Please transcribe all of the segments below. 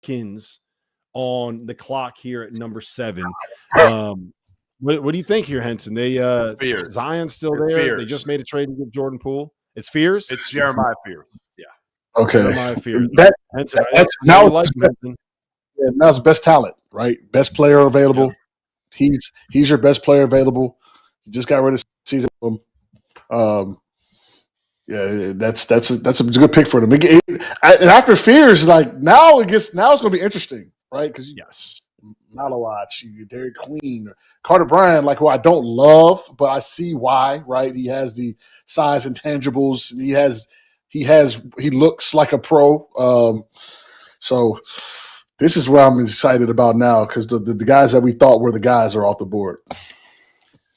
Pelicans on the clock here at number 7. What do you think here, Henson? They Zion's still there. They just made a trade to get Jordan Poole. It's Fears. It's Jeremiah Fears. Yeah. Okay. Jeremiah Fears. Henson, now it's best talent, right? Best player available. Yeah. He's your best player available. You just got rid of season. Yeah, that's a good pick for them. And after Fears, like now it's going to be interesting, right? Because Malawach, Derek Queen, Carter Bryant, like who I don't love, but I see why, right? He has the size intangibles. He looks like a pro. So this is what I'm excited about now because the guys that we thought were the guys are off the board.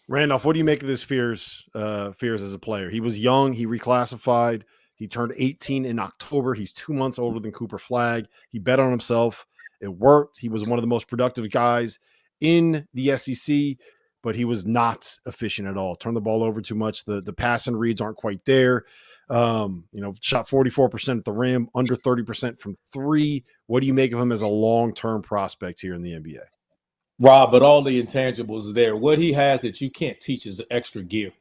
Randolph, what do you make of this Fears as a player? He was young. He reclassified. He turned 18 in October. He's 2 months older than Cooper Flagg. He bet on himself. It worked. He was one of the most productive guys in the SEC, but he was not efficient at all. Turned the ball over too much. The passing reads aren't quite there. Shot 44% at the rim, under 30% from 3. What do you make of him as a long-term prospect here in the NBA? Rob, but all the intangibles are there. What he has that you can't teach is extra gear.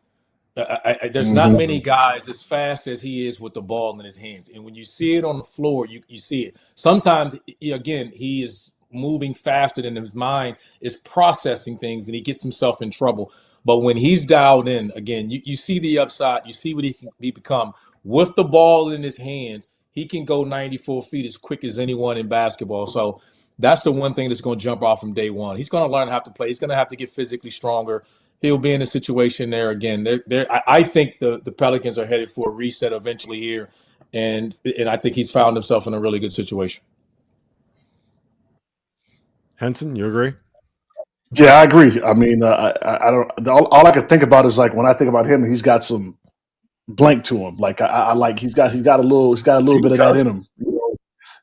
There's not many guys as fast as he is with the ball in his hands. And when you see it on the floor, you see it. Sometimes, again, he is moving faster than his mind is processing things, and he gets himself in trouble. But when he's dialed in, again, you see the upside. You see what he can become. With the ball in his hand, he can go 94 feet as quick as anyone in basketball. So that's the one thing that's going to jump off from day one. He's going to learn how to play. He's going to have to get physically stronger. He'll be in a situation there again. I think the Pelicans are headed for a reset eventually here, and I think he's found himself in a really good situation. Henson, you agree? Yeah, I agree. I mean, I don't. All I can think about is like when I think about him, he's got some blank to him. Like I like he's got a little bit of that in him.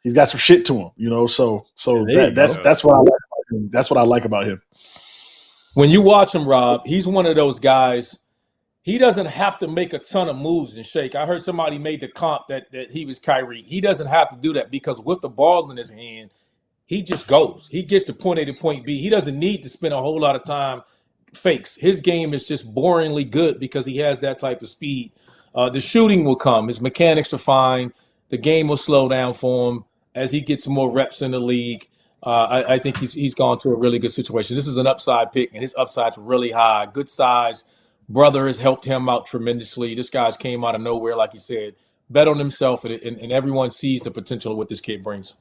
He's got some shit to him. So that's what I like about him. That's what I like about him. When you watch him, Rob, he's one of those guys. He doesn't have to make a ton of moves and shake. I heard somebody made the comp that he was Kyrie. He doesn't have to do that because with the ball in his hand, he just goes. He gets to point A to point B. He doesn't need to spend a whole lot of time fakes. His game is just boringly good because he has that type of speed. The shooting will come. His mechanics are fine. The game will slow down for him as he gets more reps in the league. I think he's gone to a really good situation. This is an upside pick, and his upside's really high. Good size. Brother has helped him out tremendously. This guy's came out of nowhere, like you said. Bet on himself, and everyone sees the potential of what this kid brings.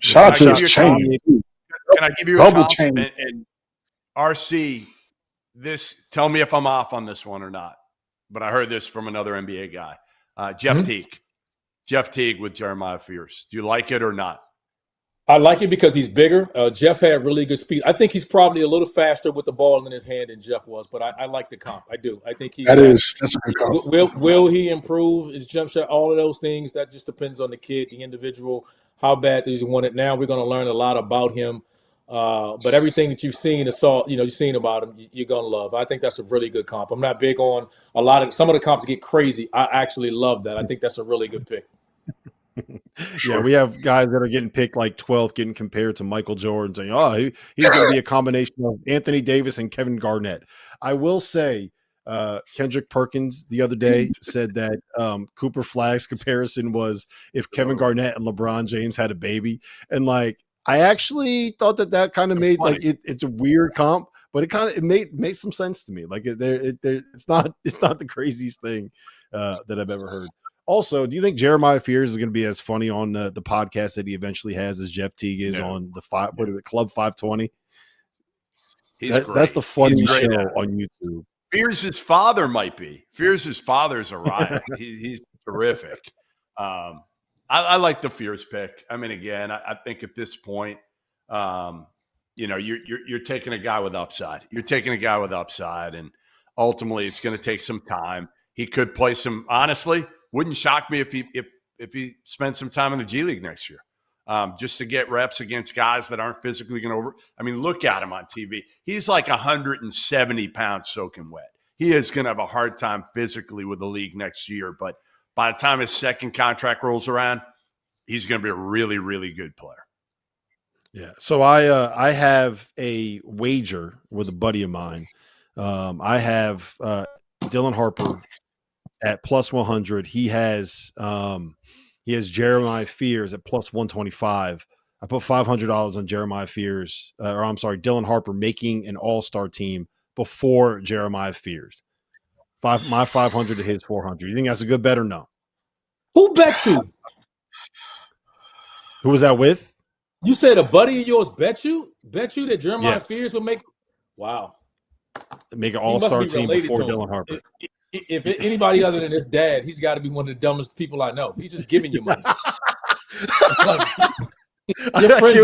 Shout out to his chain. Can I give you a double chain? And RC, tell me if I'm off on this one or not. But I heard this from another NBA guy, Jeff Teague. Jeff Teague with Jeremiah Fears. Do you like it or not? I like it because he's bigger. Jeff had really good speed. I think he's probably a little faster with the ball in his hand than Jeff was, but I like the comp. I do. I think that's a good comp. Will he improve his jump shot? All of those things, that just depends on the kid, the individual, how bad does he want it. Now we're going to learn a lot about him. But everything that you've seen about him, you're going to love. I think that's a really good comp. I'm not big on some of the comps get crazy. I actually love that. I think that's a really good pick. Sure. Yeah, we have guys that are getting picked like 12th, getting compared to Michael Jordan, saying, he's going to be a combination of Anthony Davis and Kevin Garnett. I will say, Kendrick Perkins the other day said that Cooper Flagg's comparison was if Kevin Garnett and LeBron James had a baby. And like, I actually thought that kind of made like it's a weird comp, but it made some sense to me. Like it's not the craziest thing that I've ever heard. Also, do you think Jeremiah Fears is going to be as funny on the podcast that he eventually has as Jeff Teague is on the Club 520? That's the funniest show on YouTube. Fears' father might be. Fears' father's a riot. He's terrific. I like the Fears pick. I mean, again, I think at this point, you're taking a guy with upside. You're taking a guy with upside, and ultimately, it's going to take some time. He could play some. Honestly, wouldn't shock me if he spent some time in the G League next year, just to get reps against guys that aren't physically going to. I mean, look at him on TV. He's like 170 pounds soaking wet. He is going to have a hard time physically with the league next year, but by the time his second contract rolls around, he's going to be a really, really good player. Yeah. So I have a wager with a buddy of mine. I have Dylan Harper at plus 100. He has Jeremiah Fears at plus 125. I put $500 on Jeremiah Fears, or I'm sorry, Dylan Harper making an all-star team before Jeremiah Fears. My 500 to his 400. You think that's a good bet or no? Who bet you? Who was that with? You said a buddy of yours bet you that Jeremiah Yes. Fears will make. Wow. Make an all-star team before Dylan Harper. If anybody other than his dad, he's got to be one of the dumbest people I know. He's just giving you money. Your friends